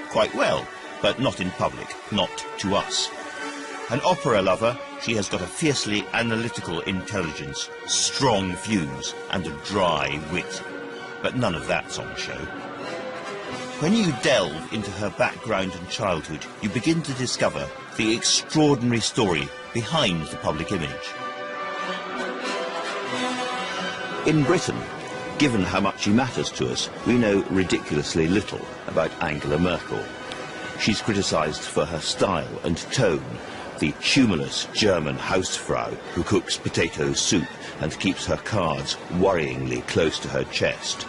quite well, but not in public, not to us. An opera lover, she has got a fiercely analytical intelligence, strong views, and a dry wit. But none of that's on show. When you delve into her background and childhood, you begin to discover the extraordinary story behind the public image. In Britain, given how much she matters to us, we know ridiculously little about Angela Merkel. She's criticised for her style and tone, the humorless German Hausfrau who cooks potato soup and keeps her cards worryingly close to her chest.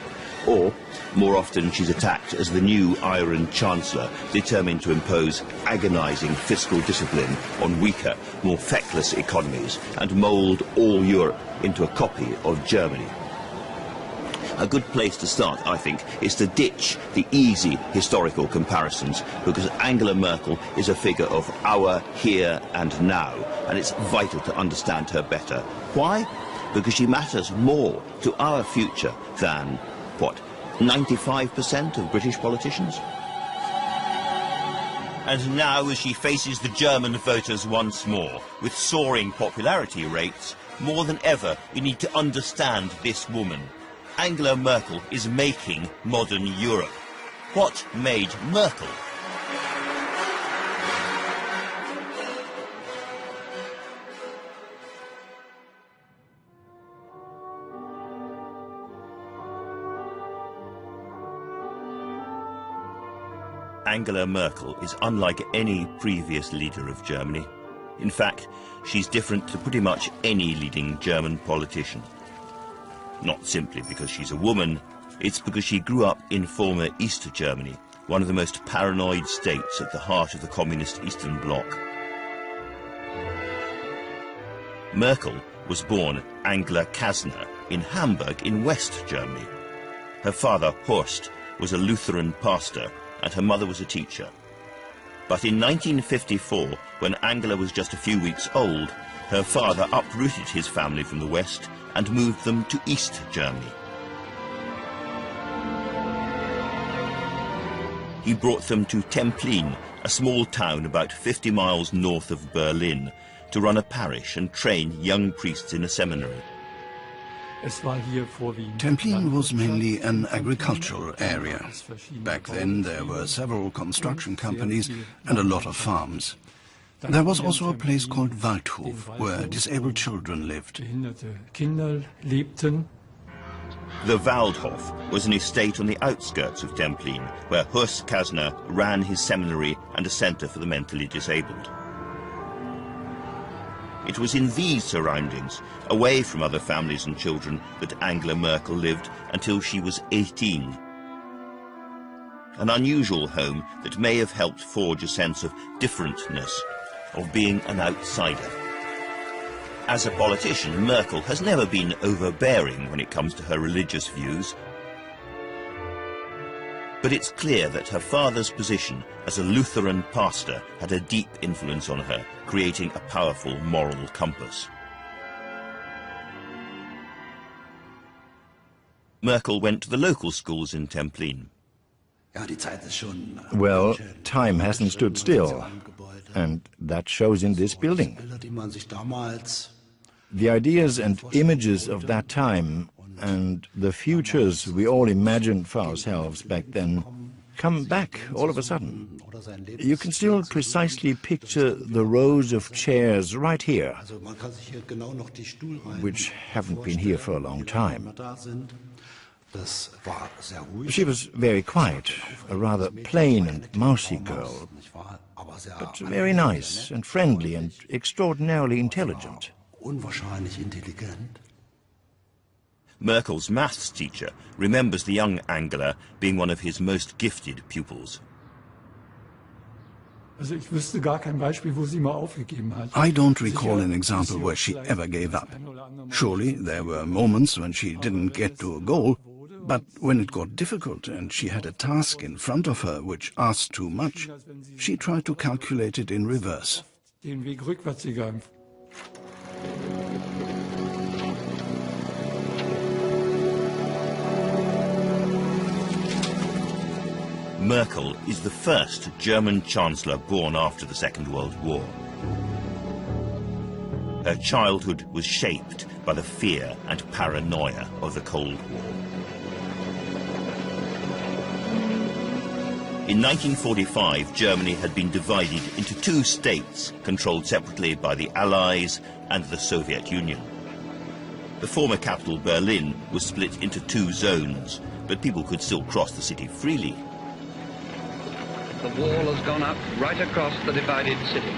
Or, more often, she's attacked as the new Iron Chancellor, determined to impose agonising fiscal discipline on weaker, more feckless economies and mould all Europe into a copy of Germany. A good place to start, I think, is to ditch the easy historical comparisons, because Angela Merkel is a figure of our here and now, and it's vital to understand her better. Why? Because she matters more to our future than, what, 95% of British politicians? And now, as she faces the German voters once more, with soaring popularity rates, more than ever, we need to understand this woman. Angela Merkel is making modern Europe. What made Merkel? Angela Merkel is unlike any previous leader of Germany. In fact, she's different to pretty much any leading German politician. Not simply because she's a woman, it's because she grew up in former East Germany, one of the most paranoid states at the heart of the communist Eastern Bloc. Merkel was born Angela Kasner in Hamburg in West Germany. Her father, Horst, was a Lutheran pastor and her mother was a teacher. But in 1954, when Angela was just a few weeks old, her father uprooted his family from the West and moved them to East Germany. He brought them to Templin, a small town about 50 miles north of Berlin, to run a parish and train young priests in a seminary. Templin was mainly an agricultural area. Back then there were several construction companies and a lot of farms. There was also a place called Waldhof, where disabled children lived. The Waldhof was an estate on the outskirts of Templin, where Horst Kasner ran his seminary and a centre for the mentally disabled. It was in these surroundings, away from other families and children, that Angela Merkel lived until she was 18. An unusual home that may have helped forge a sense of differentness, of being an outsider. As a politician, Merkel has never been overbearing when it comes to her religious views. But it's clear that her father's position as a Lutheran pastor had a deep influence on her, creating a powerful moral compass. Merkel went to the local schools in Templin. Well, time hasn't stood still, and that shows in this building. The ideas and images of that time and the futures we all imagined for ourselves back then come back all of a sudden. You can still precisely picture the rows of chairs right here, which haven't been here for a long time. She was very quiet, a rather plain and mousy girl, but very nice and friendly and extraordinarily intelligent. Merkel's maths teacher remembers the young Angela being one of his most gifted pupils. I don't recall an example where she ever gave up. Surely there were moments when she didn't get to a goal, but when it got difficult and she had a task in front of her which asked too much, she tried to calculate it in reverse. Merkel is the first German chancellor born after the Second World War. Her childhood was shaped by the fear and paranoia of the Cold War. In 1945, Germany had been divided into two states, controlled separately by the Allies and the Soviet Union. The former capital, Berlin, was split into two zones, but people could still cross the city freely. The wall has gone up right across the divided city.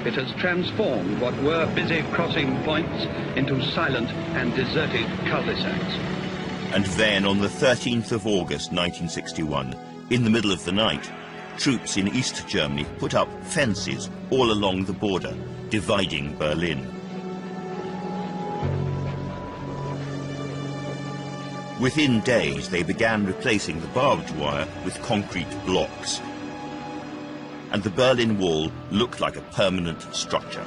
It has transformed what were busy crossing points into silent and deserted cul-de-sacs. And then, on the 13th of August 1961, in the middle of the night, troops in East Germany put up fences all along the border, dividing Berlin. Within days, they began replacing the barbed wire with concrete blocks, and the Berlin Wall looked like a permanent structure.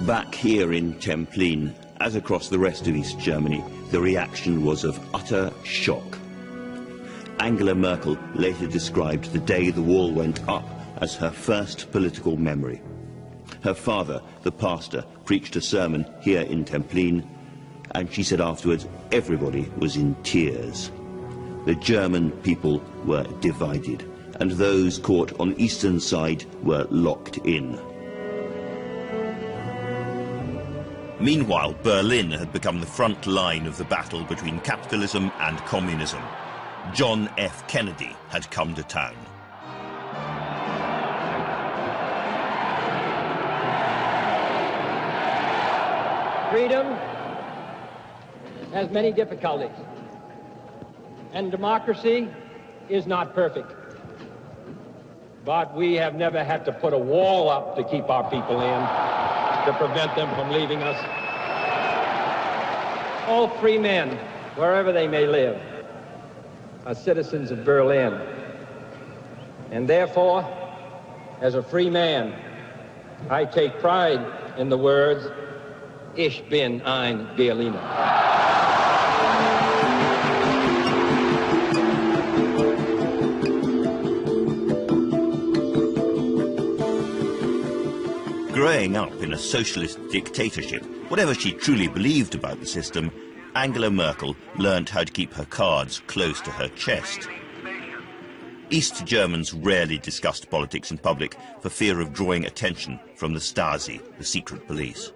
Back here in Templin, as across the rest of East Germany, the reaction was of utter shock. Angela Merkel later described the day the wall went up as her first political memory. Her father, the pastor, preached a sermon here in Templin, and she said afterwards everybody was in tears. The German people were divided, and those caught on the eastern side were locked in. Meanwhile, Berlin had become the front line of the battle between capitalism and communism. John F. Kennedy had come to town. Freedom has many difficulties, and democracy is not perfect. But we have never had to put a wall up to keep our people in, to prevent them from leaving us. All free men, wherever they may live, are citizens of Berlin. And therefore, as a free man, I take pride in the words, Ich bin ein Berliner. Growing up in a socialist dictatorship, whatever she truly believed about the system, Angela Merkel learned how to keep her cards close to her chest. East Germans rarely discussed politics in public for fear of drawing attention from the Stasi, the secret police.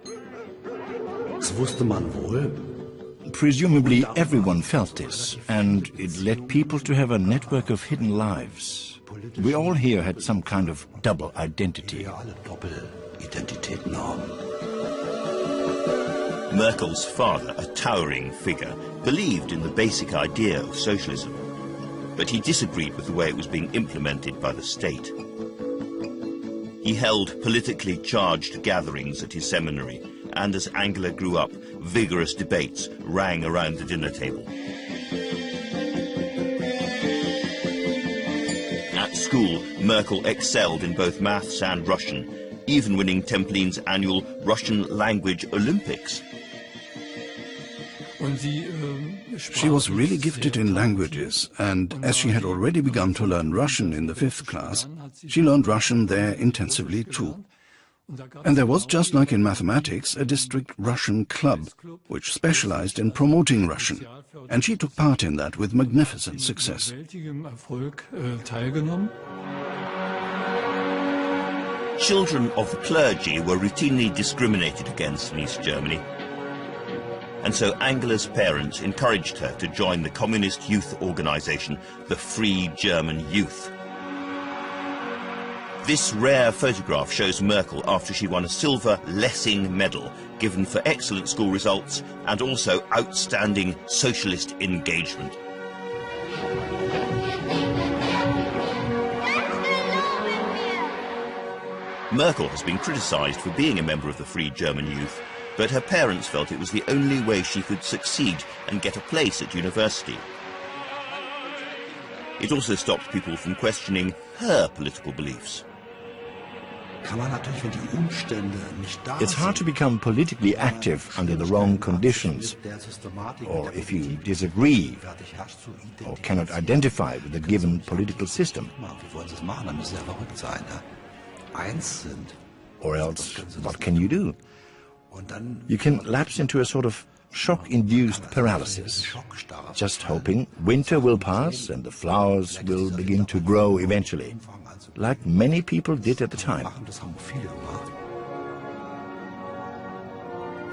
Presumably everyone felt this, and it led people to have a network of hidden lives. We all here had some kind of double identity. Merkel's father, a towering figure, believed in the basic idea of socialism, but he disagreed with the way it was being implemented by the state. He held politically charged gatherings at his seminary, and as Angela grew up, vigorous debates rang around the dinner table. At school, Merkel excelled in both maths and Russian, even winning Templin's annual Russian Language Olympics. She was really gifted in languages, and as she had already begun to learn Russian in the 5th class, she learned Russian there intensively too. And there was, just like in mathematics, a district Russian club, which specialized in promoting Russian, and she took part in that with magnificent success. Children of the clergy were routinely discriminated against in East Germany, and so Angela's parents encouraged her to join the communist youth organization, the Free German Youth. This rare photograph shows Merkel after she won a silver Lessing medal given for excellent school results and also outstanding socialist engagement. Merkel has been criticized for being a member of the Free German Youth, but her parents felt it was the only way she could succeed and get a place at university. It also stopped people from questioning her political beliefs. It's hard to become politically active under the wrong conditions, or if you disagree or cannot identify with a given political system. Or else, what can you do? You can lapse into a sort of shock-induced paralysis, just hoping winter will pass and the flowers will begin to grow eventually, like many people did at the time.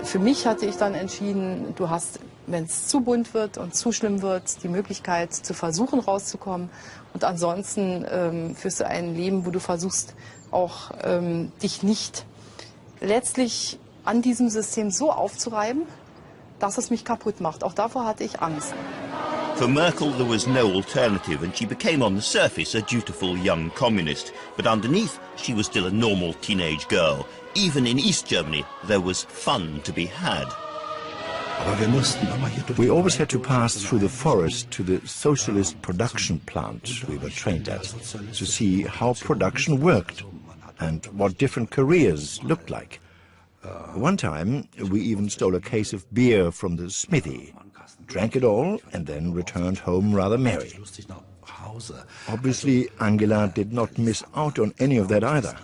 Für mich hatte ich dann entschieden, du hast, wenn es zu bunt wird und zu schlimm wird, die Möglichkeit zu versuchen rauszukommen. Und ansonsten führst du ein Leben, wo du versuchst auch dich nicht letztlich an diesem System so aufzureiben, dass es mich kaputt macht. Auch davor hatte ich Angst. For Merkel, there was no alternative, and she became on the surface a dutiful young communist. But underneath, she was still a normal teenage girl. Even in East Germany, there was fun to be had. We always had to pass through the forest to the socialist production plant we were trained at, to see how production worked and what different careers looked like. One time, we even stole a case of beer from the smithy, drank it all, and then returned home rather merry. Obviously, Angela did not miss out on any of that either.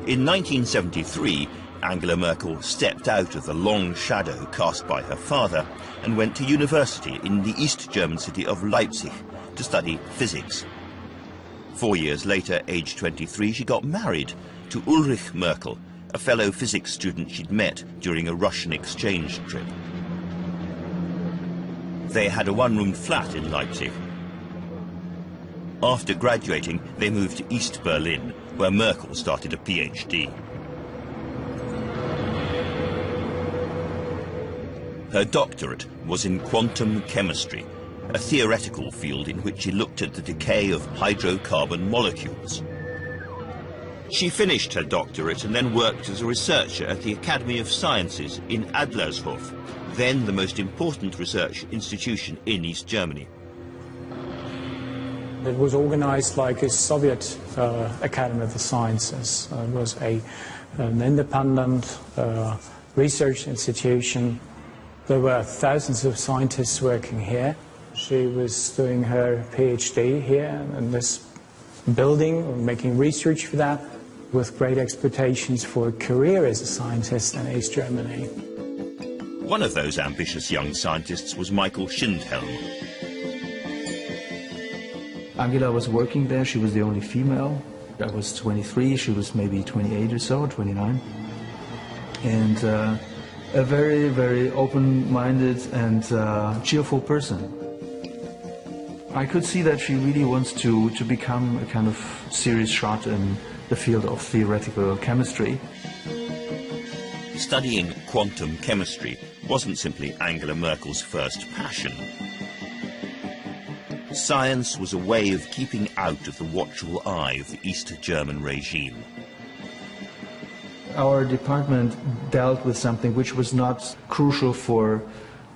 In 1973, Angela Merkel stepped out of the long shadow cast by her father and went to university in the East German city of Leipzig to study physics. 4 years later, aged 23, she got married to Ulrich Merkel, a fellow physics student she'd met during a Russian exchange trip. They had a one-room flat in Leipzig. After graduating, they moved to East Berlin, where Merkel started a PhD. Her doctorate was in quantum chemistry, a theoretical field in which she looked at the decay of hydrocarbon molecules. She finished her doctorate and then worked as a researcher at the Academy of Sciences in Adlershof, then the most important research institution in East Germany. It was organized like a Soviet Academy of the Sciences. It was an independent research institution. There were thousands of scientists working here. She was doing her PhD here in this building, making research for that, with great expectations for a career as a scientist in East Germany. One of those ambitious young scientists was Michael Schindhelm. Angela was working there. She was the only female. I was 23, she was maybe 28 or so, 29. And a very, very open-minded and cheerful person. I could see that she really wants to become a kind of serious shot in the field of theoretical chemistry. Studying quantum chemistry wasn't simply Angela Merkel's first passion. Science was a way of keeping out of the watchful eye of the East German regime. Our department dealt with something which was not crucial for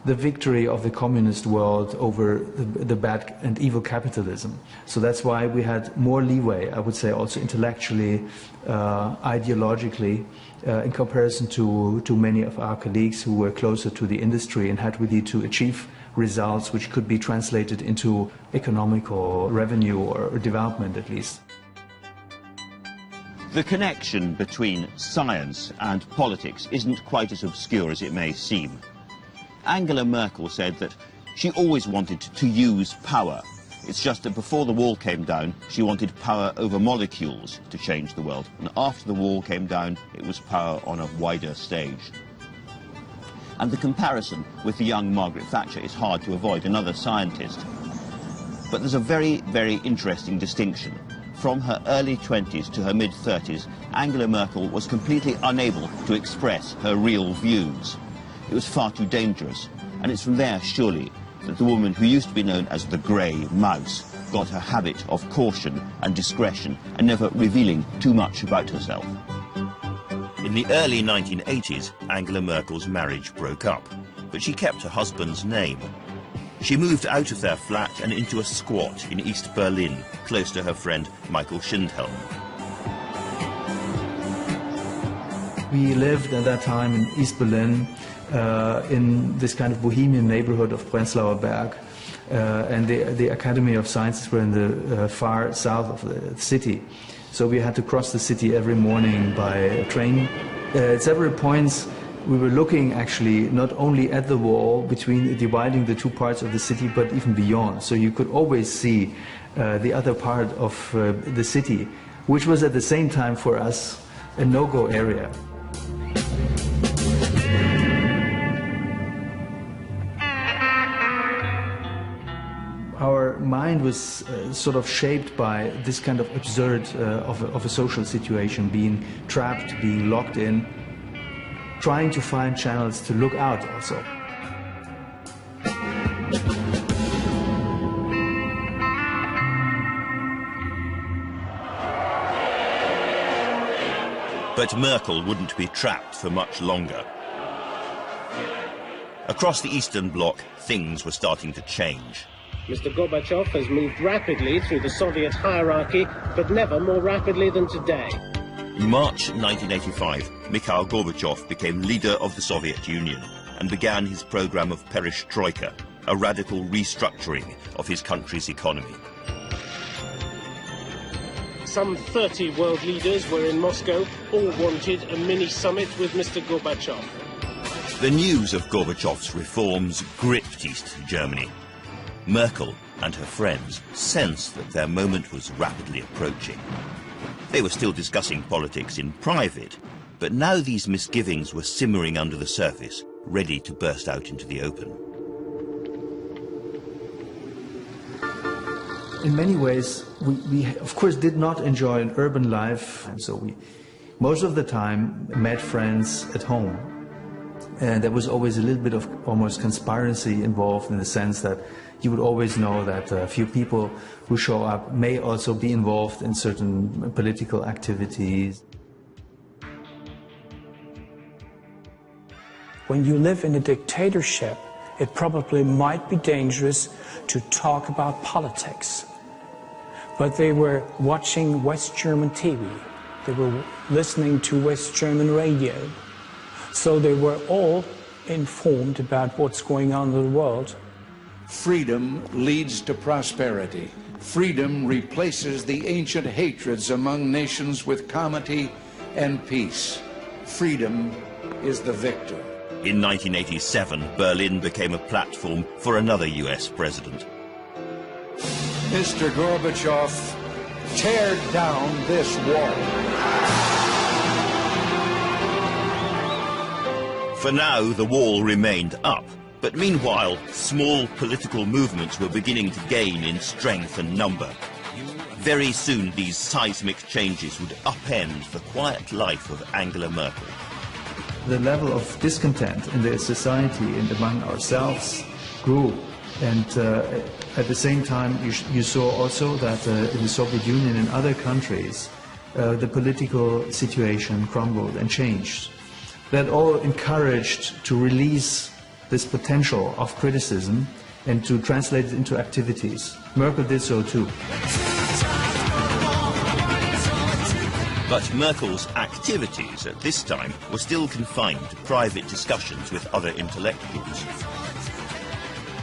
the victory of the communist world over the bad and evil capitalism. So that's why we had more leeway, I would say, also intellectually, ideologically, in comparison to many of our colleagues who were closer to the industry and had really to achieve results which could be translated into economic or revenue or development at least. The connection between science and politics isn't quite as obscure as it may seem. Angela Merkel said that she always wanted to use power. It's just that before the wall came down, she wanted power over molecules to change the world. And after the wall came down, it was power on a wider stage. And the comparison with the young Margaret Thatcher is hard to avoid, another scientist. But there's a very, very interesting distinction. From her early 20s to her mid-30s, Angela Merkel was completely unable to express her real views. It was far too dangerous, and it's from there, surely, that the woman who used to be known as the grey mouse got her habit of caution and discretion and never revealing too much about herself. In the early 1980s, Angela Merkel's marriage broke up, but she kept her husband's name. She moved out of their flat and into a squat in East Berlin, close to her friend Michael Schindhelm. We lived at that time in East Berlin, in this kind of bohemian neighborhood of Prenzlauer Berg, and the Academy of Sciences were in the far south of the city. So we had to cross the city every morning by train. At several points we were looking actually not only at the wall dividing the two parts of the city, but even beyond. So you could always see the other part of the city, which was at the same time for us a no-go area. Our mind was sort of shaped by this kind of absurd of a social situation, being trapped, being locked in, trying to find channels to look out also. But Merkel wouldn't be trapped for much longer. Across the Eastern Bloc, things were starting to change. Mr. Gorbachev has moved rapidly through the Soviet hierarchy, but never more rapidly than today. In March 1985, Mikhail Gorbachev became leader of the Soviet Union and began his program of perestroika, a radical restructuring of his country's economy. Some 30 world leaders were in Moscow, all wanted a mini-summit with Mr. Gorbachev. The news of Gorbachev's reforms gripped East Germany. Merkel and her friends sensed that their moment was rapidly approaching. They were still discussing politics in private, but now these misgivings were simmering under the surface, ready to burst out into the open. In many ways, we of course did not enjoy an urban life, and so we most of the time met friends at home. And there was always a little bit of almost conspiracy involved, in the sense that you would always know that a few people who show up may also be involved in certain political activities. When you live in a dictatorship, it probably might be dangerous to talk about politics. But they were watching West German TV. They were listening to West German radio. So they were all informed about what's going on in the world. Freedom leads to prosperity. Freedom replaces the ancient hatreds among nations with comity and peace. Freedom is the victor. In 1987, Berlin became a platform for another US president. Mr. Gorbachev, tear down this wall. For now, the wall remained up. But meanwhile, small political movements were beginning to gain in strength and number. Very soon, these seismic changes would upend the quiet life of Angela Merkel. The level of discontent in the society and among ourselves grew. And at the same time, you saw also that in the Soviet Union and other countries, the political situation crumbled and changed. That all encouraged to release this potential of criticism and to translate it into activities. Merkel did so too. But Merkel's activities at this time were still confined to private discussions with other intellectuals.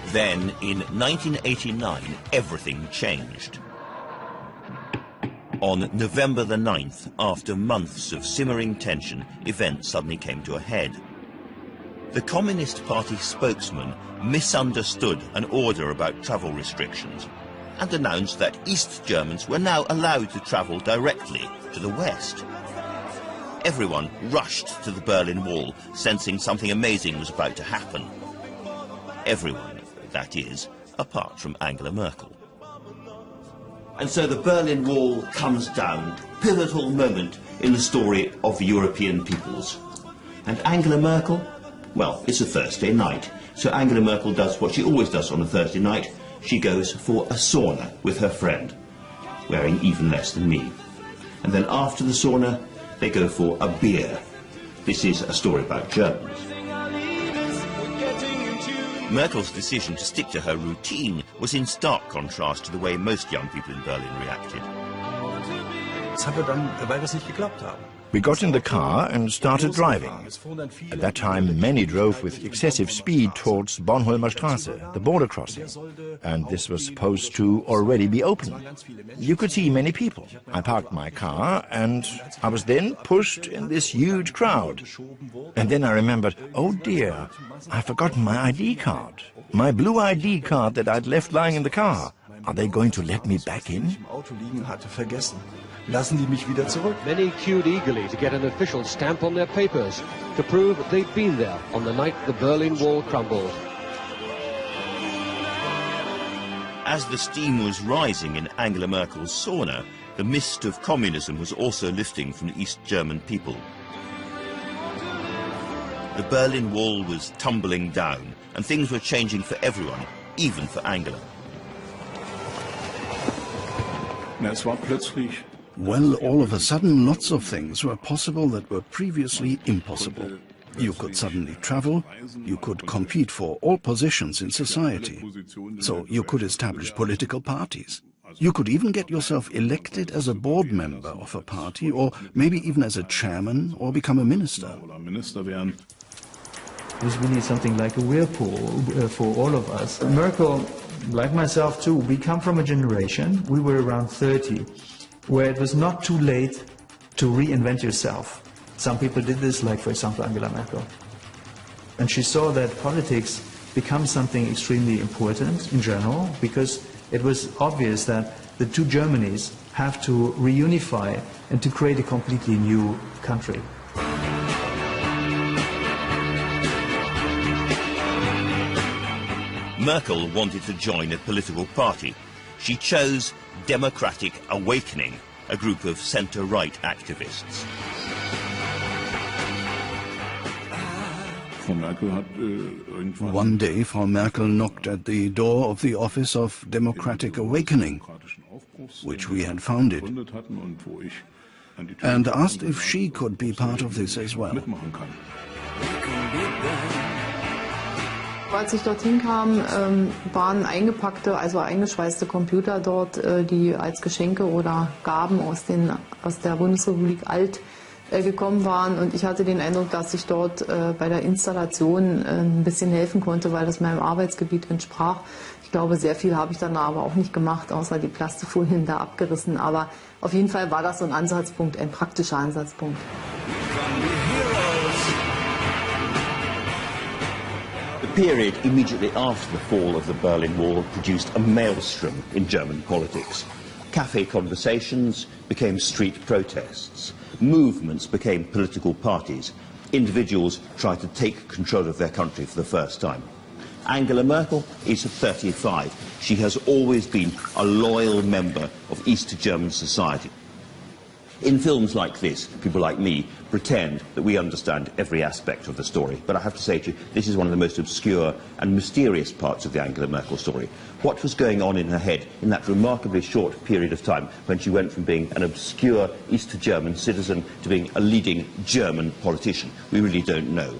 Then, in 1989, everything changed. On November the 9th, after months of simmering tension, events suddenly came to a head. The Communist Party spokesman misunderstood an order about travel restrictions and announced that East Germans were now allowed to travel directly to the West. Everyone rushed to the Berlin Wall, sensing something amazing was about to happen. Everyone, that is, apart from Angela Merkel. And so the Berlin Wall comes down, pivotal moment in the story of the European peoples. And Angela Merkel? Well, it's a Thursday night, so Angela Merkel does what she always does on a Thursday night. She goes for a sauna with her friend, wearing even less than me. And then after the sauna, they go for a beer. This is a story about Germans. Merkel's decision to stick to her routine was in stark contrast to the way most young people in Berlin reacted. Das haben wir dann, weil wir es nicht geglaubt haben. We got in the car and started driving. At that time, many drove with excessive speed towards Bornholmer Straße, the border crossing, and this was supposed to already be open. You could see many people. I parked my car and I was then pushed in this huge crowd. And then I remembered, oh dear, I've forgotten my ID card. My blue ID card that I'd left lying in the car. Are they going to let me back in? Many queued eagerly to get an official stamp on their papers to prove they'd been there on the night the Berlin Wall crumbled. As the steam was rising in Angela Merkel's sauna, the mist of communism was also lifting from the East German people. The Berlin Wall was tumbling down, and things were changing for everyone, even for Angela. Well, all of a sudden, lots of things were possible that were previously impossible. You could suddenly travel, you could compete for all positions in society. So you could establish political parties. You could even get yourself elected as a board member of a party, or maybe even as a chairman, or become a minister. It was really something like a whirlpool for all of us. Merkel, like myself too, we come from a generation, we were around 30, where it was not too late to reinvent yourself. Some people did this, like for example Angela Merkel. And she saw that politics becomes something extremely important in general, because it was obvious that the two Germanys have to reunify and to create a completely new country. Merkel wanted to join a political party. She chose Democratic Awakening, a group of centre-right activists. One day, Frau Merkel knocked at the door of the office of Democratic Awakening, which we had founded, and asked if she could be part of this as well. Als ich dorthin kam, waren eingepackte, also eingeschweißte Computer dort, die als Geschenke oder Gaben aus der Bundesrepublik alt gekommen waren. Und ich hatte den Eindruck, dass ich dort bei der Installation ein bisschen helfen konnte, weil das meinem Arbeitsgebiet entsprach. Ich glaube, sehr viel habe ich dann aber auch nicht gemacht, außer die Plastikfolien da abgerissen. Aber auf jeden Fall war das so ein Ansatzpunkt, ein praktischer Ansatzpunkt. The period immediately after the fall of the Berlin Wall produced a maelstrom in German politics. Cafe conversations became street protests. Movements became political parties. Individuals tried to take control of their country for the first time. Angela Merkel is 35. She has always been a loyal member of East German society. In films like this, people like me pretend that we understand every aspect of the story. But I have to say to you, this is one of the most obscure and mysterious parts of the Angela Merkel story. What was going on in her head in that remarkably short period of time when she went from being an obscure East German citizen to being a leading German politician? We really don't know.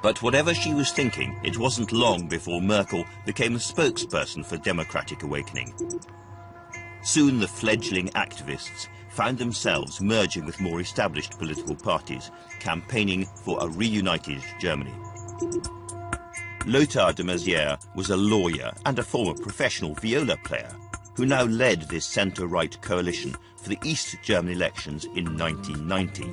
But whatever she was thinking, it wasn't long before Merkel became a spokesperson for Democratic Awakening. Soon the fledgling activists found themselves merging with more established political parties, campaigning for a reunited Germany. Lothar de Maizière was a lawyer and a former professional viola player who now led this centre-right coalition for the East German elections in 1990.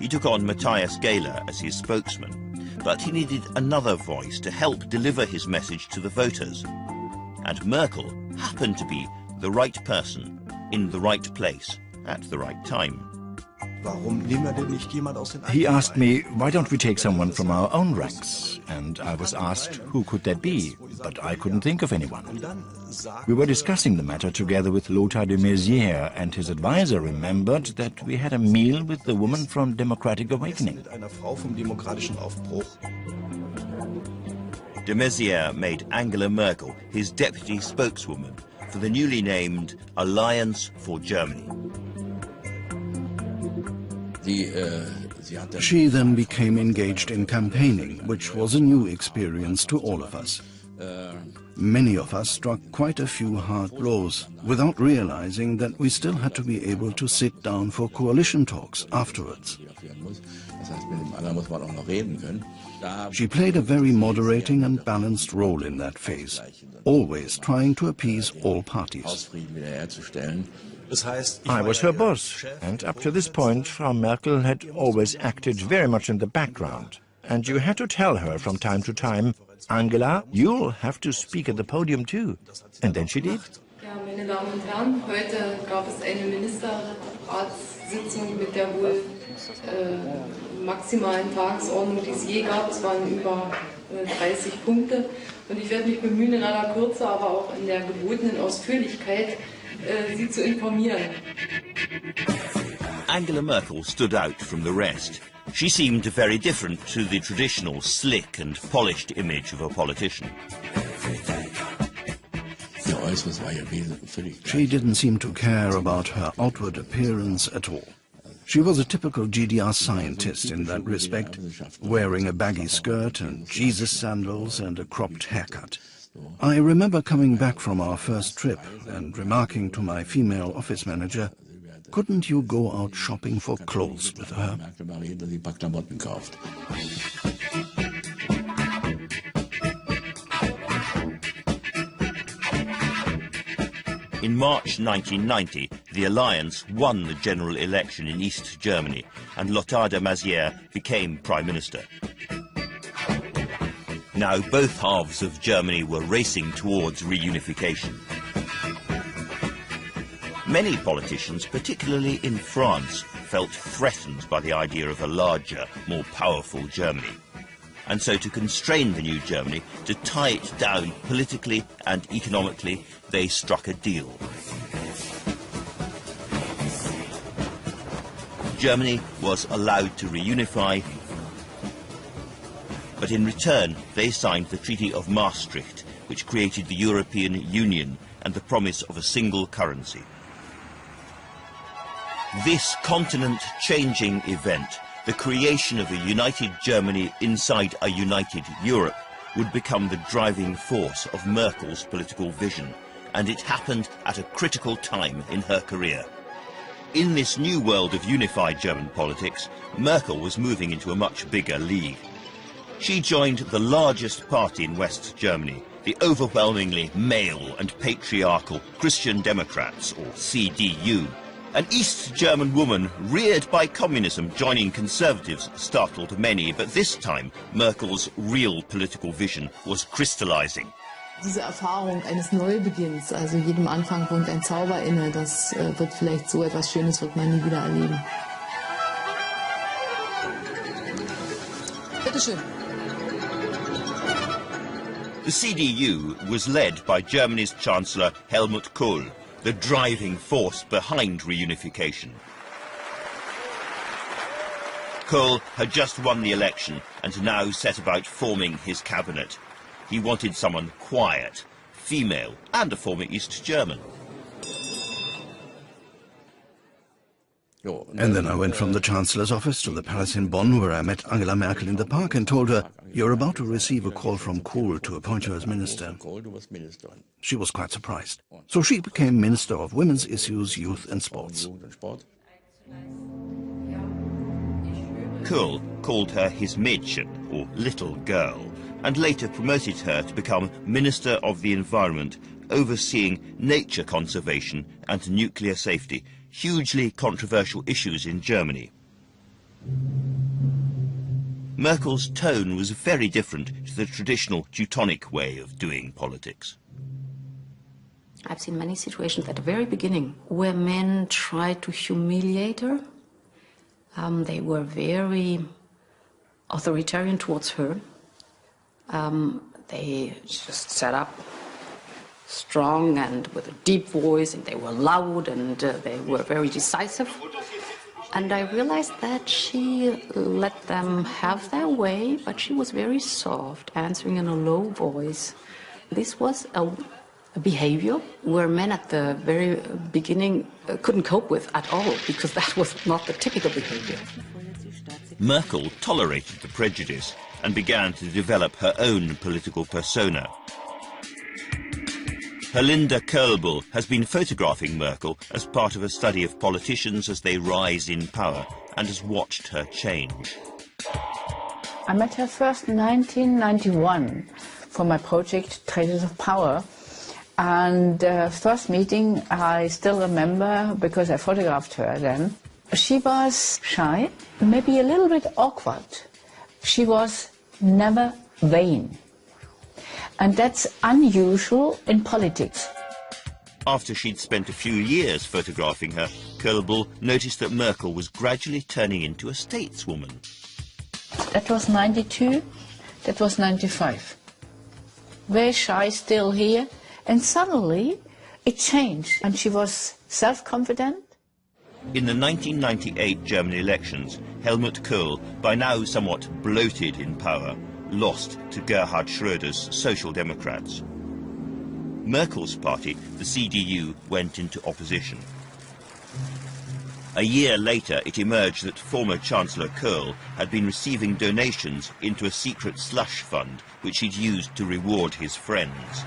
He took on Matthias Gehler as his spokesman, but he needed another voice to help deliver his message to the voters. And Merkel happened to be the right person in the right place at the right time. He asked me, why don't we take someone from our own ranks? And I was asked, who could that be? But I couldn't think of anyone. We were discussing the matter together with Lothar de Maizière, and his advisor remembered that we had a meal with the woman from Democratic Awakening. De Maizière made Angela Merkel his deputy spokeswoman for the newly named Alliance for Germany. She then became engaged in campaigning, which was a new experience to all of us. Many of us struck quite a few hard blows without realizing that we still had to be able to sit down for coalition talks afterwards. She played a very moderating and balanced role in that phase, always trying to appease all parties. I was her boss, and up to this point, Frau Merkel had always acted very much in the background. And you had to tell her from time to time, Angela, you'll have to speak at the podium too. And then she did. Ja, meine Damen und Herren, heute gab es eine Ministerratssitzung mit der wohl maximalen Tagesordnung, die es je gab. Es waren über 30 Punkte. Und ich werde mich bemühen, in aller Kürze, aber auch in der gebotenen Ausführlichkeit, Sie zu informieren. Angela Merkel stood out from the rest. She seemed very different to the traditional slick and polished image of a politician. She didn't seem to care about her outward appearance at all. She was a typical GDR scientist in that respect, wearing a baggy skirt and Jesus sandals and a cropped haircut. I remember coming back from our first trip and remarking to my female office manager, couldn't you go out shopping for clothes with her? In March 1990, the Alliance won the general election in East Germany, and Lothar de Maizière became Prime Minister. Now both halves of Germany were racing towards reunification. Many politicians, particularly in France, felt threatened by the idea of a larger, more powerful Germany. And so to constrain the new Germany, to tie it down politically and economically, they struck a deal. Germany was allowed to reunify, but in return they signed the Treaty of Maastricht, which created the European Union and the promise of a single currency. This continent-changing event, the creation of a united Germany inside a united Europe, would become the driving force of Merkel's political vision, and it happened at a critical time in her career. In this new world of unified German politics, Merkel was moving into a much bigger league. She joined the largest party in West Germany, the overwhelmingly male and patriarchal Christian Democrats, or CDU. An East German woman reared by communism joining conservatives startled many, but this time Merkel's real political vision was crystallizing. Diese Erfahrung eines Neubeginns, also jedem Anfang wohnt ein Zauber inne, das wird vielleicht so etwas Schönes wird man nie wieder erleben. Bitte schön. The CDU was led by Germany's Chancellor Helmut Kohl, the driving force behind reunification. Kohl had just won the election and now set about forming his cabinet. He wanted someone quiet, female, and a former East German. And then I went from the Chancellor's office to the palace in Bonn, where I met Angela Merkel in the park and told her, "You're about to receive a call from Kohl to appoint you as minister." She was quite surprised. So she became Minister of Women's Issues, Youth and Sports. Kohl called her his Mädchen, or little girl, and later promoted her to become Minister of the Environment, overseeing nature conservation and nuclear safety, hugely controversial issues in Germany. Merkel's tone was very different to the traditional Teutonic way of doing politics. I've seen many situations at the very beginning where men tried to humiliate her. They were very authoritarian towards her. They just sat up strong and with a deep voice, and they were loud, and they were very decisive. And I realized that she let them have their way, but she was very soft, answering in a low voice. This was a behavior where men at the very beginning couldn't cope with at all, because that was not the typical behavior. Merkel tolerated the prejudice and began to develop her own political persona. Herlinda Köhlbuhl has been photographing Merkel as part of a study of politicians as they rise in power and has watched her change. I met her first in 1991 for my project Traces of Power. And first meeting I still remember because I photographed her then. She was shy, maybe a little bit awkward. She was never vain. And that's unusual in politics. After she'd spent a few years photographing her, Köhlbuhl noticed that Merkel was gradually turning into a stateswoman. That was 92, that was 95. Very shy still here, and suddenly it changed, and she was self-confident. In the 1998 German elections, Helmut Kohl, by now somewhat bloated in power, lost to Gerhard Schröder's Social Democrats. Merkel's party, the CDU, went into opposition. A year later, it emerged that former Chancellor Kohl had been receiving donations into a secret slush fund, which he'd used to reward his friends.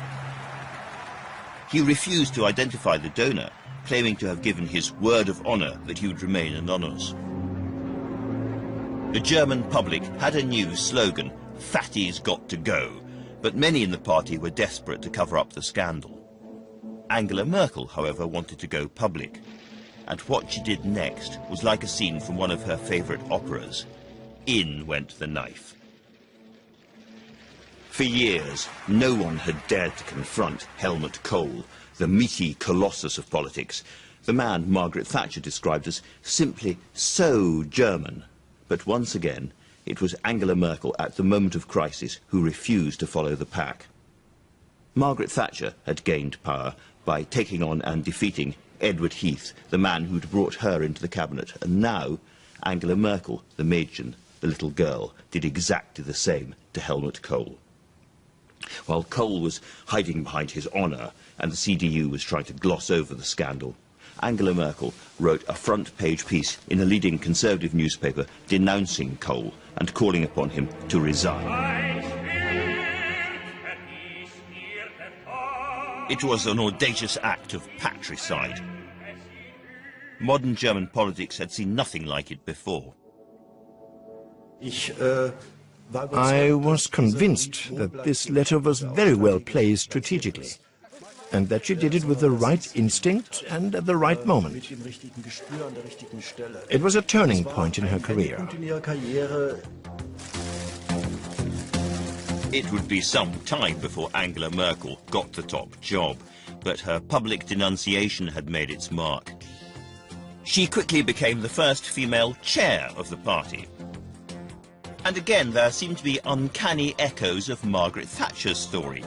He refused to identify the donor, claiming to have given his word of honor that he would remain anonymous. The German public had a new slogan, "Fatty's got to go," but many in the party were desperate to cover up the scandal. Angela Merkel, however, wanted to go public, and what she did next was like a scene from one of her favorite operas. In went the knife. For years, no one had dared to confront Helmut Kohl, the meaty colossus of politics, the man Margaret Thatcher described as simply so German. But once again, it was Angela Merkel at the moment of crisis who refused to follow the pack. Margaret Thatcher had gained power by taking on and defeating Edward Heath, the man who'd brought her into the cabinet, and now Angela Merkel, the Mädchen, the little girl, did exactly the same to Helmut Kohl. While Kohl was hiding behind his honour and the CDU was trying to gloss over the scandal, Angela Merkel wrote a front-page piece in a leading conservative newspaper denouncing Kohl and calling upon him to resign. It was an audacious act of patricide. Modern German politics had seen nothing like it before. I was convinced that this letter was very well placed strategically, and that she did it with the right instinct and at the right moment. It was a turning point in her career. It would be some time before Angela Merkel got the top job, but her public denunciation had made its mark. She quickly became the first female chair of the party. And again, there seemed to be uncanny echoes of Margaret Thatcher's story.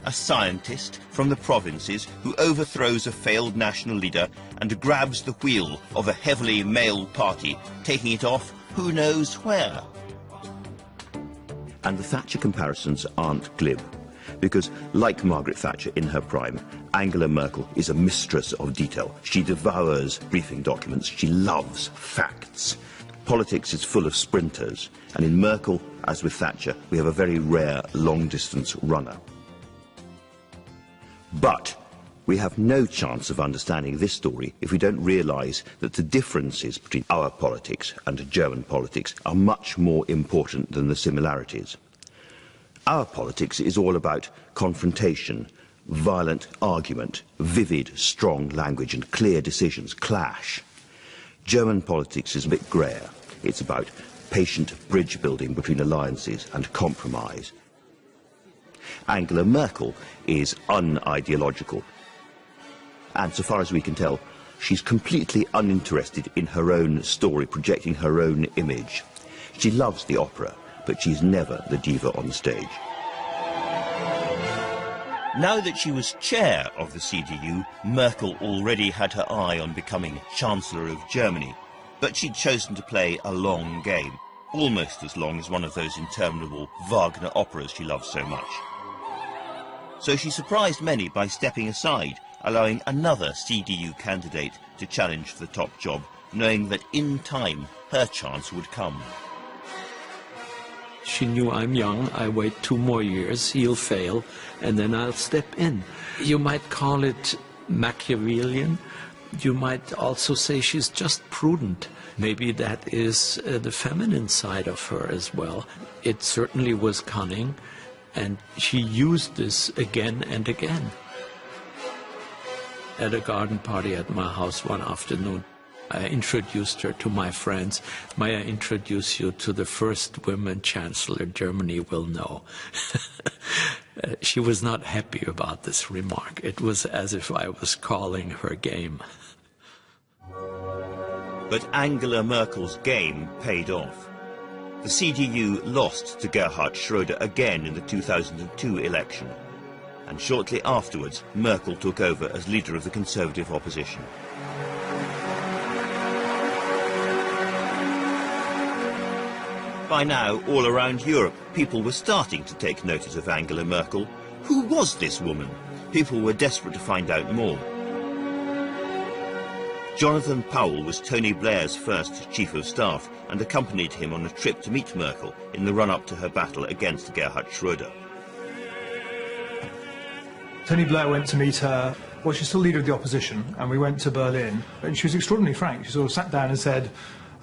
A scientist from the provinces who overthrows a failed national leader and grabs the wheel of a heavily male party, taking it off who knows where. And the Thatcher comparisons aren't glib, because like Margaret Thatcher in her prime, Angela Merkel is a mistress of detail. She devours briefing documents. She loves facts. Politics is full of sprinters, and in Merkel, as with Thatcher, we have a very rare long-distance runner. But we have no chance of understanding this story if we don't realise that the differences between our politics and German politics are much more important than the similarities. Our politics is all about confrontation, violent argument, vivid, strong language and clear decisions, clash. German politics is a bit greyer. It's about patient bridge building between alliances and compromise. Angela Merkel is unideological. And so far as we can tell, she's completely uninterested in her own story, projecting her own image. She loves the opera, but she's never the diva on the stage. Now that she was chair of the CDU, Merkel already had her eye on becoming Chancellor of Germany, but she'd chosen to play a long game, almost as long as one of those interminable Wagner operas she loves so much. So she surprised many by stepping aside, allowing another CDU candidate to challenge for the top job, knowing that in time her chance would come. She knew I'm young, I wait 2 more years, he'll fail, and then I'll step in. You might call it Machiavellian. You might also say she's just prudent. Maybe that is the feminine side of her as well. It certainly was cunning, and she used this again and again. At a garden party at my house one afternoon, I introduced her to my friends. May I introduce you to the first women chancellor Germany will know? She was not happy about this remark. It was as if I was calling her game. But Angela Merkel's game paid off. The CDU lost to Gerhard Schröder again in the 2002 election. And shortly afterwards, Merkel took over as leader of the Conservative opposition. By now, all around Europe, people were starting to take notice of Angela Merkel. Who was this woman? People were desperate to find out more. Jonathan Powell was Tony Blair's first chief of staff and accompanied him on a trip to meet Merkel in the run-up to her battle against Gerhard Schröder. Tony Blair went to meet her. Well, she's still leader of the opposition, and we went to Berlin. And she was extraordinarily frank. She sort of sat down and said,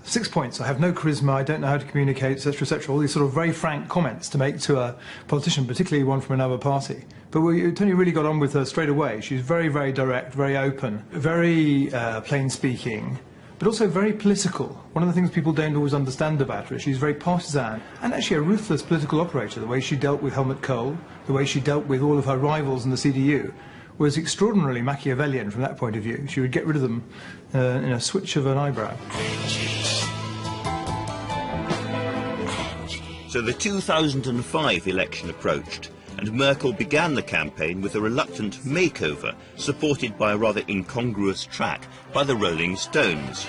6 points: I have no charisma, I don't know how to communicate, etc., etc. All these sort of very frank comments to make to a politician, particularly one from another party. But Tony really got on with her straight away. She was very, very direct, very open, very plain-speaking, but also very political. One of the things people don't always understand about her is she's very partisan and actually a ruthless political operator. The way she dealt with Helmut Kohl, the way she dealt with all of her rivals in the CDU, was extraordinarily Machiavellian from that point of view. She would get rid of them in a switch of an eyebrow. So the 2005 election approached, and Merkel began the campaign with a reluctant makeover, supported by a rather incongruous track by the Rolling Stones.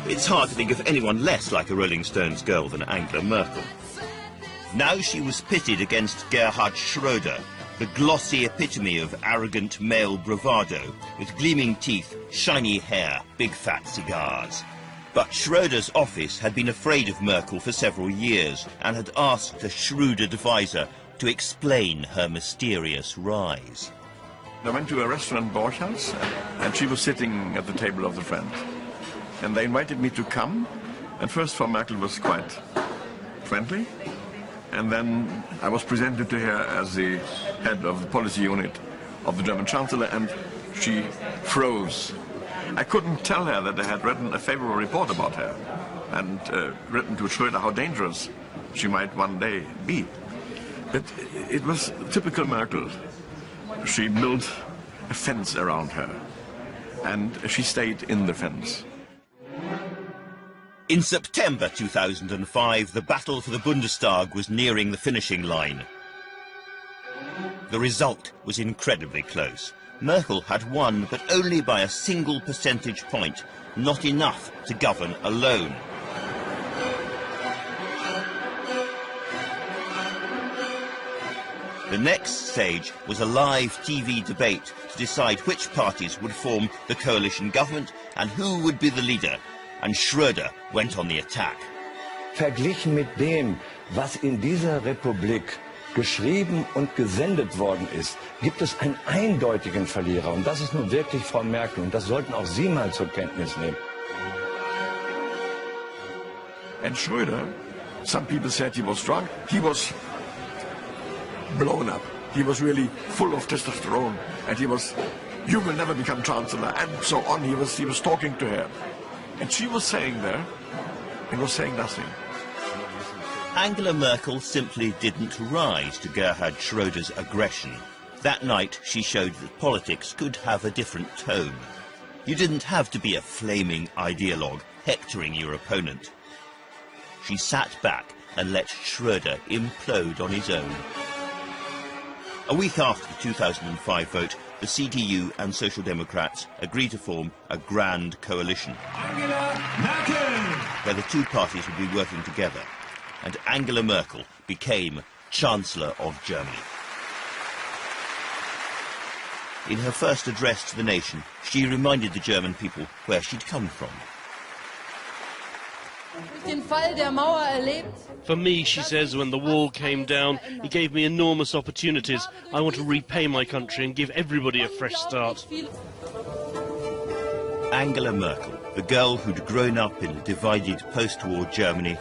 It's hard to think of anyone less like a Rolling Stones girl than Angela Merkel. Now she was pitted against Gerhard Schröder, the glossy epitome of arrogant male bravado, with gleaming teeth, shiny hair, big fat cigars. But Schröder's office had been afraid of Merkel for several years and had asked a shrewd advisor to explain her mysterious rise. I went to a restaurant, Borchhaus, and she was sitting at the table of the friends. And they invited me to come, and first Frau Merkel was quite friendly. And then I was presented to her as the head of the policy unit of the German Chancellor, and she froze. I couldn't tell her that I had written a favorable report about her and written to Schröder how dangerous she might one day be. But it was typical Merkel. She built a fence around her, and she stayed in the fence. In September 2005, the battle for the Bundestag was nearing the finishing line. The result was incredibly close. Merkel had won, but only by a single percentage point, not enough to govern alone. The next stage was a live TV debate to decide which parties would form the coalition government and who would be the leader, and Schröder went on the attack. Verglichen mit dem, was in dieser Republik geschrieben und gesendet worden ist, gibt es einen eindeutigen Verlierer. Und das ist nun wirklich Frau Merkel. Und das sollten auch Sie mal zur Kenntnis nehmen. And Schröder, some people said he was drunk. He was blown up. He was really full of testosterone. And he was, you will never become chancellor, and so on. He was talking to her. And she was saying there, he was saying nothing. Angela Merkel simply didn't rise to Gerhard Schröder's aggression. That night she showed that politics could have a different tone. You didn't have to be a flaming ideologue hectoring your opponent. She sat back and let Schröder implode on his own. A week after the 2005 vote, the CDU and Social Democrats agreed to form a grand coalition, where the two parties would be working together. And Angela Merkel became Chancellor of Germany. In her first address to the nation, she reminded the German people where she'd come from. For me, she says, when the wall came down, it gave me enormous opportunities. I want to repay my country and give everybody a fresh start. Angela Merkel, the girl who'd grown up in a divided post-war Germany,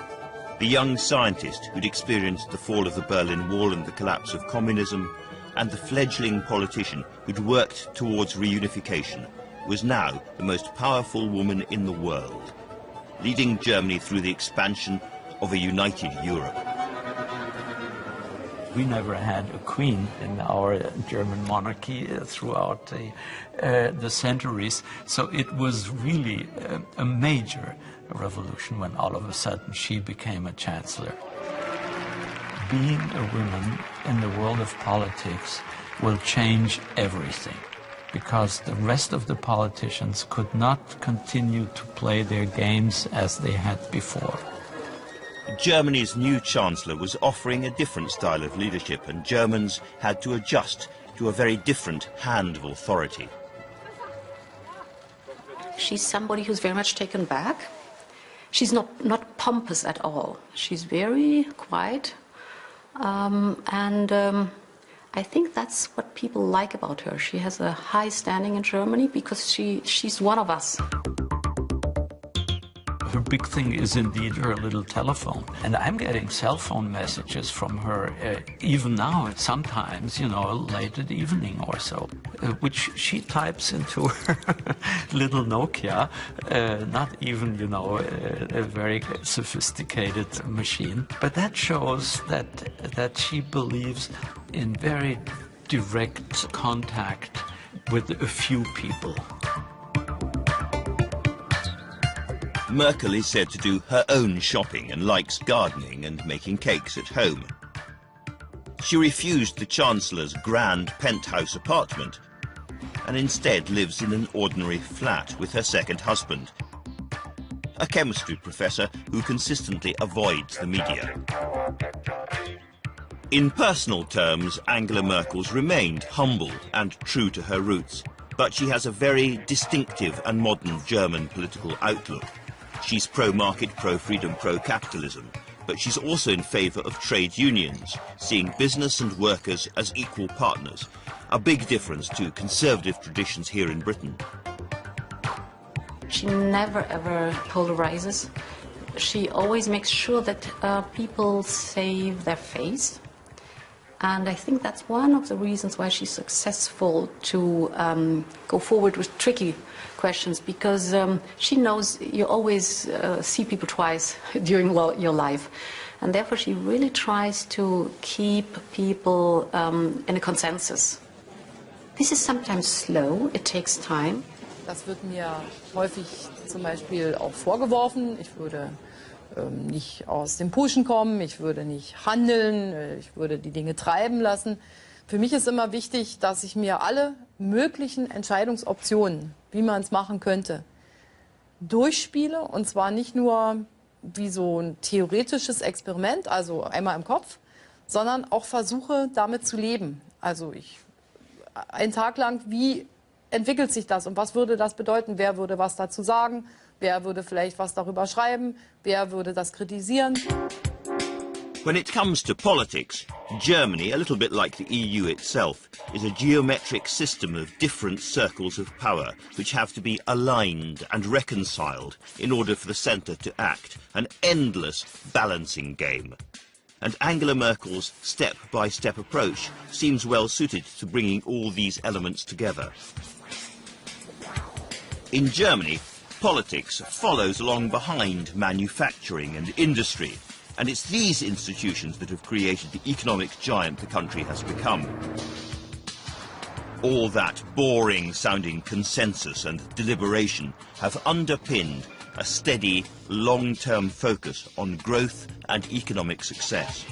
the young scientist who'd experienced the fall of the Berlin Wall and the collapse of communism, and the fledgling politician who'd worked towards reunification, was now the most powerful woman in the world, leading Germany through the expansion of a united Europe. We never had a queen in our German monarchy throughout the centuries, so it was really a major revolution when all of a sudden she became a chancellor. Being a woman in the world of politics will change everything, because the rest of the politicians could not continue to play their games as they had before. Germany's new chancellor was offering a different style of leadership, and Germans had to adjust to a very different hand of authority. She's somebody who's very much taken back. She's not pompous at all. She's very quiet, and I think that's what people like about her. She has a high standing in Germany because she's one of us. Her big thing is indeed her little telephone. And I'm getting cell phone messages from her even now, sometimes, you know, late at evening or so, which she types into her little Nokia, not even, you know, a very sophisticated machine. But that shows that she believes in very direct contact with a few people. Merkel is said to do her own shopping and likes gardening and making cakes at home. She refused the Chancellor's grand penthouse apartment and instead lives in an ordinary flat with her second husband, a chemistry professor who consistently avoids the media. In personal terms, Angela Merkel's remained humble and true to her roots, but she has a very distinctive and modern German political outlook. She's pro-market, pro-freedom, pro-capitalism, but she's also in favour of trade unions, seeing business and workers as equal partners, a big difference to conservative traditions here in Britain. She never ever polarizes. She always makes sure that people save their face. And I think that's one of the reasons why she's successful to go forward with tricky questions, because she knows you always see people twice during your life. And therefore she really tries to keep people in a consensus. This is sometimes slow, it takes time. Das wird mir häufig zum Beispiel auch vorgeworfen. Ich würde nicht aus dem Pushen kommen, ich würde nicht handeln, ich würde die Dinge treiben lassen. Für mich ist immer wichtig, dass ich mir alle möglichen Entscheidungsoptionen, wie man es machen könnte, durchspiele. Und zwar nicht nur wie so ein theoretisches Experiment, also einmal im Kopf, sondern auch versuche, damit zu leben. Also einen Tag lang, wie entwickelt sich das und was würde das bedeuten? Wer würde was dazu sagen? Wer würde vielleicht was darüber schreiben? Wer würde das kritisieren? When it comes to politics, Germany, a little bit like the EU itself, is a geometric system of different circles of power which have to be aligned and reconciled in order for the centre to act, an endless balancing game. And Angela Merkel's step-by-step approach seems well suited to bringing all these elements together. In Germany, politics follows along behind manufacturing and industry, and it's these institutions that have created the economic giant the country has become. All that boring-sounding consensus and deliberation have underpinned a steady, long-term focus on growth and economic success.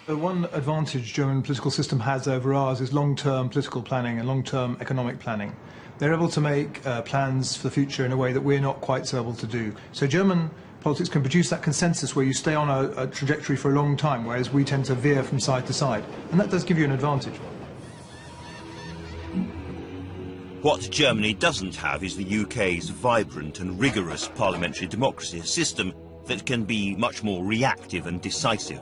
The one advantage German political system has over ours is long-term political planning and long-term economic planning. They're able to make plans for the future in a way that we're not quite so able to do. So German politics can produce that consensus where you stay on a trajectory for a long time, whereas we tend to veer from side to side. And that does give you an advantage. What Germany doesn't have is the UK's vibrant and rigorous parliamentary democracy system, that can be much more reactive and decisive.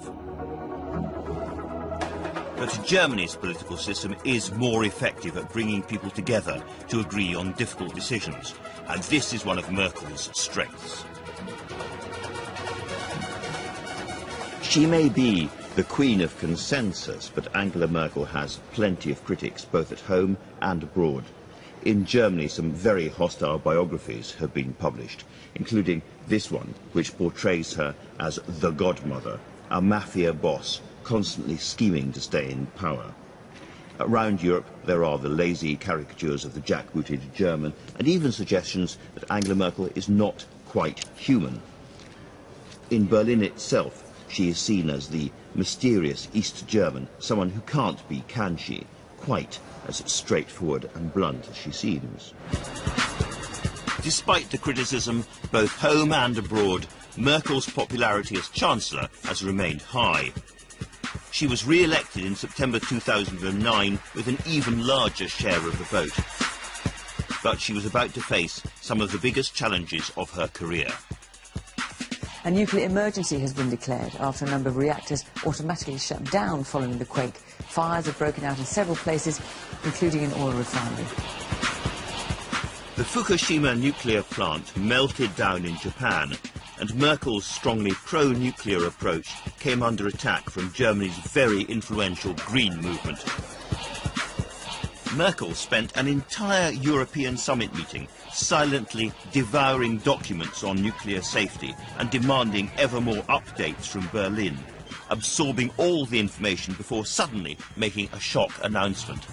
But Germany's political system is more effective at bringing people together to agree on difficult decisions, and this is one of Merkel's strengths. She may be the queen of consensus, but Angela Merkel has plenty of critics both at home and abroad. In Germany, some very hostile biographies have been published, including this one, which portrays her as the godmother, a mafia boss constantly scheming to stay in power. Around Europe, there are the lazy caricatures of the jackbooted German, and even suggestions that Angela Merkel is not quite human. In Berlin itself, she is seen as the mysterious East German, someone who can't be, can she, quite as straightforward and blunt as she seems. Despite the criticism, both home and abroad, Merkel's popularity as Chancellor has remained high. She was re-elected in September 2009 with an even larger share of the vote. But she was about to face some of the biggest challenges of her career. A nuclear emergency has been declared after a number of reactors automatically shut down following the quake. Fires have broken out in several places, including an oil refinery. The Fukushima nuclear plant melted down in Japan, and Merkel's strongly pro-nuclear approach came under attack from Germany's very influential Green movement. Merkel spent an entire European summit meeting silently devouring documents on nuclear safety and demanding ever more updates from Berlin, absorbing all the information before suddenly making a shock announcement.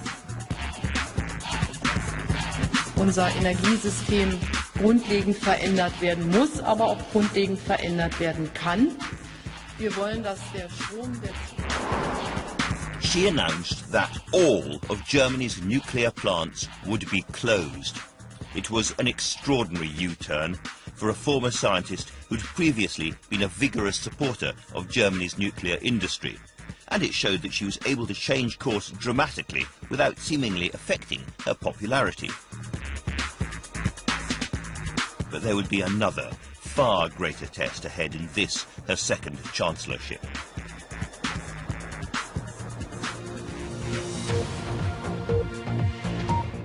Unser Energiesystem grundlegend verändert werden muss, aber auch grundlegend verändert werden kann. Wir wollen, dass der Strom der She announced that all of Germany's nuclear plants would be closed. It was an extraordinary U-turn for a former scientist who'd previously been a vigorous supporter of Germany's nuclear industry. And it showed that she was able to change course dramatically without seemingly affecting her popularity. But there would be another, far greater test ahead in this, her second chancellorship.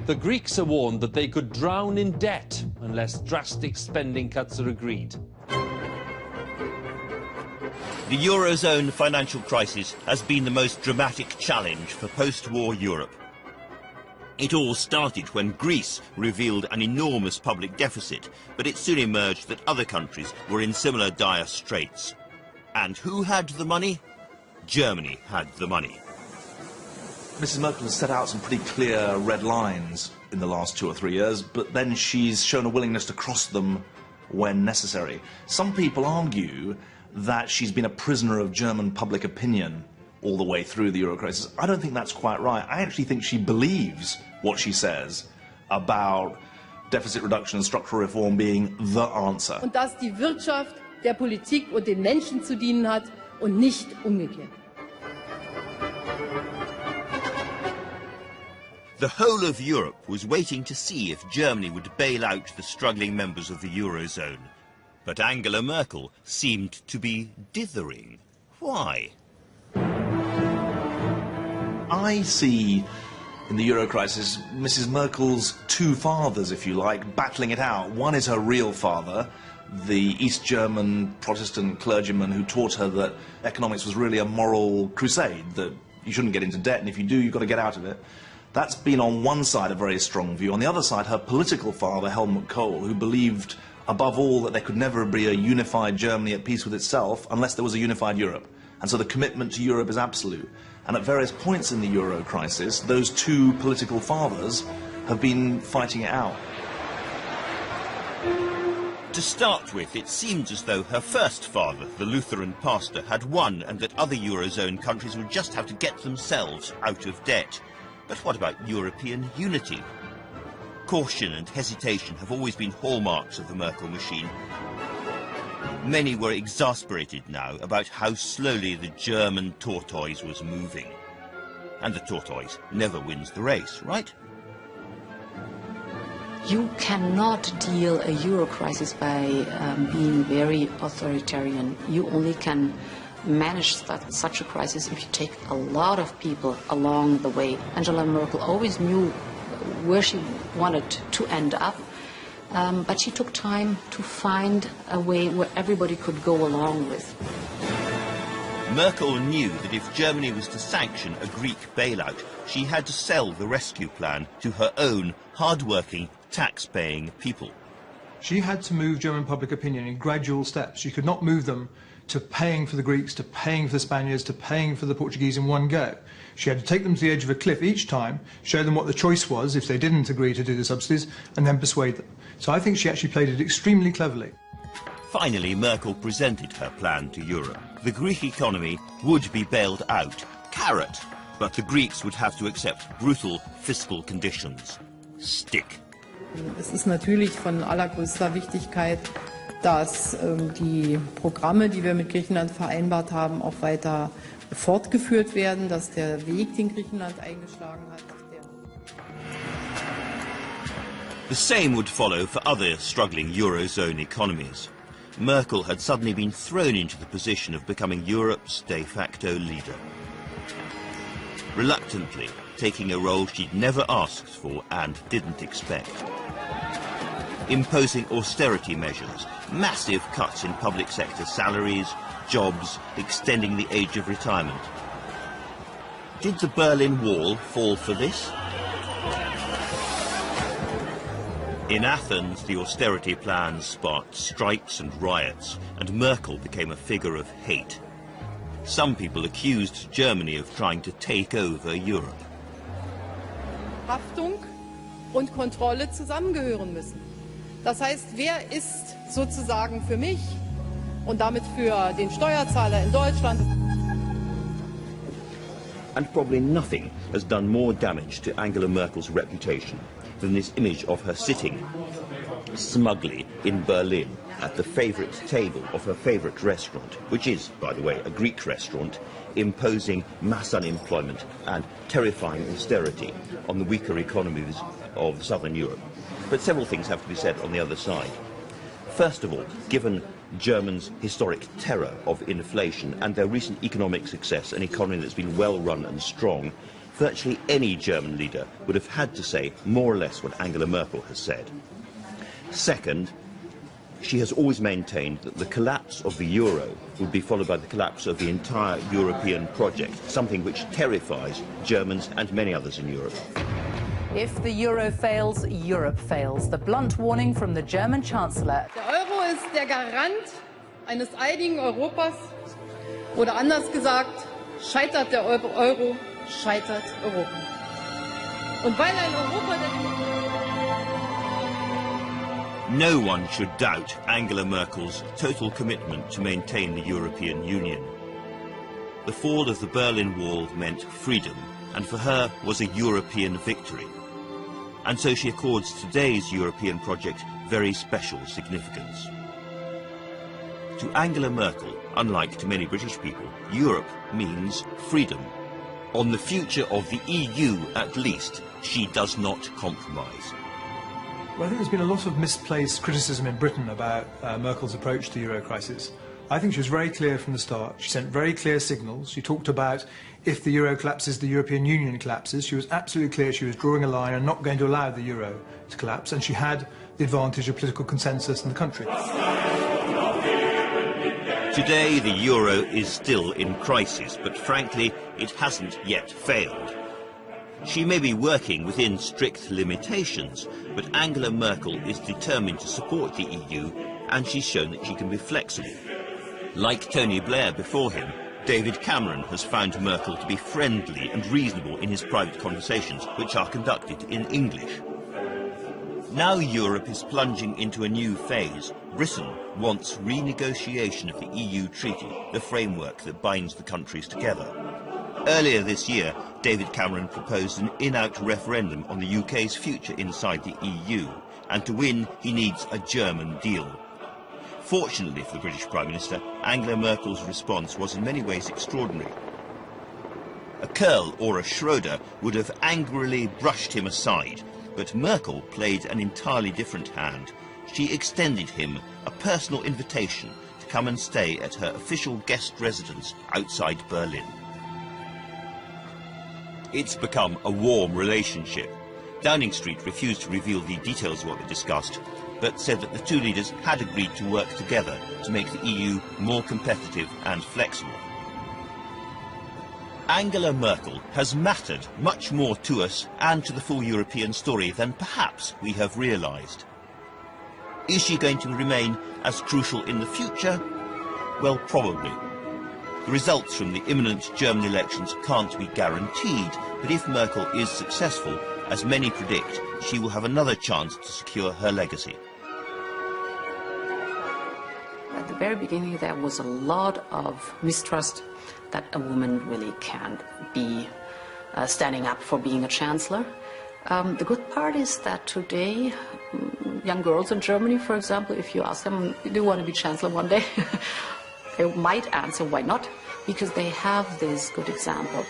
The Greeks are warned that they could drown in debt unless drastic spending cuts are agreed. The Eurozone financial crisis has been the most dramatic challenge for post-war Europe. It all started when Greece revealed an enormous public deficit, but it soon emerged that other countries were in similar dire straits. And who had the money? Germany had the money. Mrs. Merkel has set out some pretty clear red lines in the last 2 or 3 years, but then she's shown a willingness to cross them when necessary. Some people argue that she's been a prisoner of German public opinion all the way through the Euro crisis. I don't think that's quite right. I actually think she believes what she says about deficit reduction and structural reform being the answer. Und dass die Wirtschaft der Politik und den Menschen zu dienen hat und nicht umgekehrt. The whole of Europe was waiting to see if Germany would bail out the struggling members of the Eurozone. But Angela Merkel seemed to be dithering. Why? I see in the Euro crisis Mrs. Merkel's two fathers, if you like, battling it out. One is her real father, the East German Protestant clergyman who taught her that economics was really a moral crusade, that you shouldn't get into debt, and if you do, you've got to get out of it. That's been on one side a very strong view. On the other side, her political father, Helmut Kohl, who believed above all that there could never be a unified Germany at peace with itself unless there was a unified Europe. And so the commitment to Europe is absolute. And at various points in the Euro crisis, those two political fathers have been fighting it out. To start with, it seemed as though her first father, the Lutheran pastor, had won and that other Eurozone countries would just have to get themselves out of debt. But what about European unity? Caution and hesitation have always been hallmarks of the Merkel machine. Many were exasperated now about how slowly the German tortoise was moving. And the tortoise never wins the race, right? You cannot deal a euro crisis by being very authoritarian. You only can manage such a crisis if you take a lot of people along the way. Angela Merkel always knew where she wanted to end up, but she took time to find a way where everybody could go along with. Merkel knew that if Germany was to sanction a Greek bailout, she had to sell the rescue plan to her own hard-working, tax-paying people. She had to move German public opinion in gradual steps. She could not move them to paying for the Greeks, to paying for the Spaniards, to paying for the Portuguese in one go. She had to take them to the edge of a cliff each time, show them what the choice was if they didn't agree to do the subsidies, and then persuade them. So I think she actually played it extremely cleverly. Finally, Merkel presented her plan to Europe. The Greek economy would be bailed out, carrot, but the Greeks would have to accept brutal fiscal conditions, stick. Es ist natürlich von allergrößter Wichtigkeit, dass die Programme, die wir mit Griechenland vereinbart haben, auch weiter fortgeführt werden, dass der Weg, den Griechenland eingeschlagen hat. The same would follow for other struggling Eurozone economies. Merkel had suddenly been thrown into the position of becoming Europe's de facto leader. Reluctantly, taking a role she'd never asked for and didn't expect. Imposing austerity measures, massive cuts in public sector salaries, jobs, extending the age of retirement. Did the Berlin Wall fall for this? In Athens, the austerity plans sparked strikes and riots, and Merkel became a figure of hate. Some people accused Germany of trying to take over Europe. Haftung und Kontrolle zusammengehören müssen. Das heißt, wer ist sozusagen für mich und damit für den Steuerzahler in Deutschland? And probably nothing has done more damage to Angela Merkel's reputation than this image of her sitting smugly in Berlin at the favourite table of her favourite restaurant, which is, by the way, a Greek restaurant, imposing mass unemployment and terrifying austerity on the weaker economies of southern Europe. But several things have to be said on the other side. First of all, given Germans' historic terror of inflation and their recent economic success, an economy that's been well run and strong, virtually any German leader would have had to say more or less what Angela Merkel has said. Second, she has always maintained that the collapse of the euro would be followed by the collapse of the entire European project, something which terrifies Germans and many others in Europe. If the euro fails, Europe fails. The blunt warning from the German Chancellor. Der Euro ist der Garant eines einigen Europas. Oder anders gesagt, scheitert der Euro, scheitert Europa. Und weil ein Europa der No one should doubt Angela Merkel's total commitment to maintain the European Union. The fall of the Berlin Wall meant freedom, and for her was a European victory. And so she accords today's European project very special significance. To Angela Merkel, unlike to many British people, Europe means freedom. On the future of the EU, at least, she does not compromise. Well, I think there's been a lot of misplaced criticism in Britain about Merkel's approach to the euro crisis. I think she was very clear from the start. She sent very clear signals. She talked about if the euro collapses, the European Union collapses. She was absolutely clear she was drawing a line and not going to allow the euro to collapse, and she had the advantage of political consensus in the country. Today, the euro is still in crisis, but frankly, it hasn't yet failed. She may be working within strict limitations, but Angela Merkel is determined to support the EU, and she's shown that she can be flexible. Like Tony Blair before him, David Cameron has found Merkel to be friendly and reasonable in his private conversations, which are conducted in English. Now Europe is plunging into a new phase. Britain wants renegotiation of the EU treaty, the framework that binds the countries together. Earlier this year, David Cameron proposed an in-out referendum on the UK's future inside the EU, and to win he needs a German deal. Fortunately for the British Prime Minister, Angela Merkel's response was in many ways extraordinary. A Curl or a Schroeder would have angrily brushed him aside, But Merkel played an entirely different hand. She extended him a personal invitation to come and stay at her official guest residence outside Berlin. It's become a warm relationship. Downing Street refused to reveal the details of what they discussed, but said that the two leaders had agreed to work together to make the EU more competitive and flexible. Angela Merkel has mattered much more to us and to the full European story than perhaps we have realised. Is she going to remain as crucial in the future? Well, probably. The results from the imminent German elections can't be guaranteed, but if Merkel is successful, as many predict, she will have another chance to secure her legacy. At the very beginning, there was a lot of mistrust that a woman really can't be standing up for being a chancellor. The good part is that today, young girls in Germany, for example, if you ask them, do you want to be chancellor one day? They might answer, why not? Because they have this good example.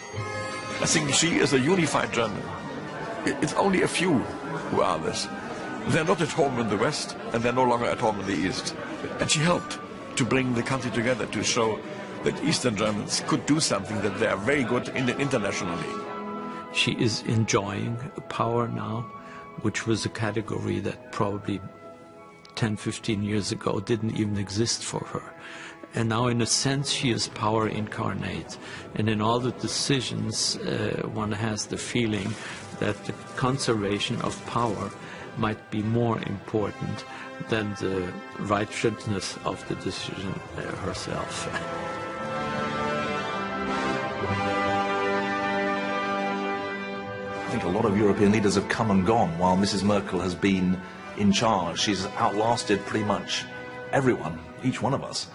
I think she is a unified German. It's only a few who are this. They're not at home in the West, and they're no longer at home in the East. And she helped to bring the country together, to show that Eastern Germans could do something, that they are very good in it internationally. She is enjoying power now, which was a category that probably 10, 15 years ago didn't even exist for her. And now, in a sense, she is power incarnate. And in all the decisions, one has the feeling that the conservation of power might be more important than the righteousness of the decision herself. I think a lot of European leaders have come and gone while Mrs. Merkel has been in charge. She's outlasted pretty much everyone, each one of us.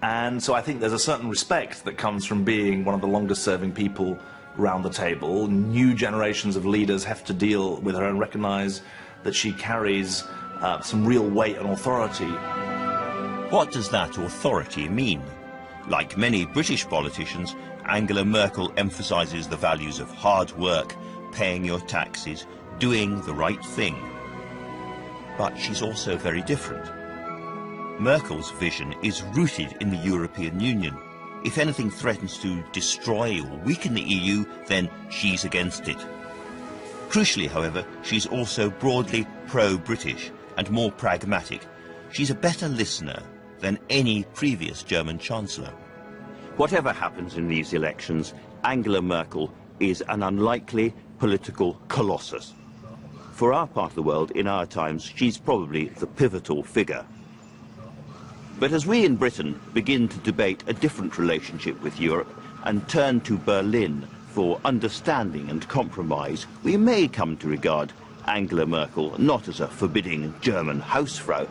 And so I think there's a certain respect that comes from being one of the longest serving people around the table. New generations of leaders have to deal with her and recognize that she carries some real weight and authority. What does that authority mean? Like many British politicians, Angela Merkel emphasises the values of hard work, paying your taxes, doing the right thing. But she's also very different. Merkel's vision is rooted in the European Union. If anything threatens to destroy or weaken the EU, then she's against it. Crucially, however, she's also broadly pro-British and more pragmatic. She's a better listener than any previous German chancellor. Whatever happens in these elections, Angela Merkel is an unlikely political colossus. For our part of the world, in our times, she's probably the pivotal figure. But as we in Britain begin to debate a different relationship with Europe and turn to Berlin for understanding and compromise, we may come to regard Angela Merkel not as a forbidding German Hausfrau,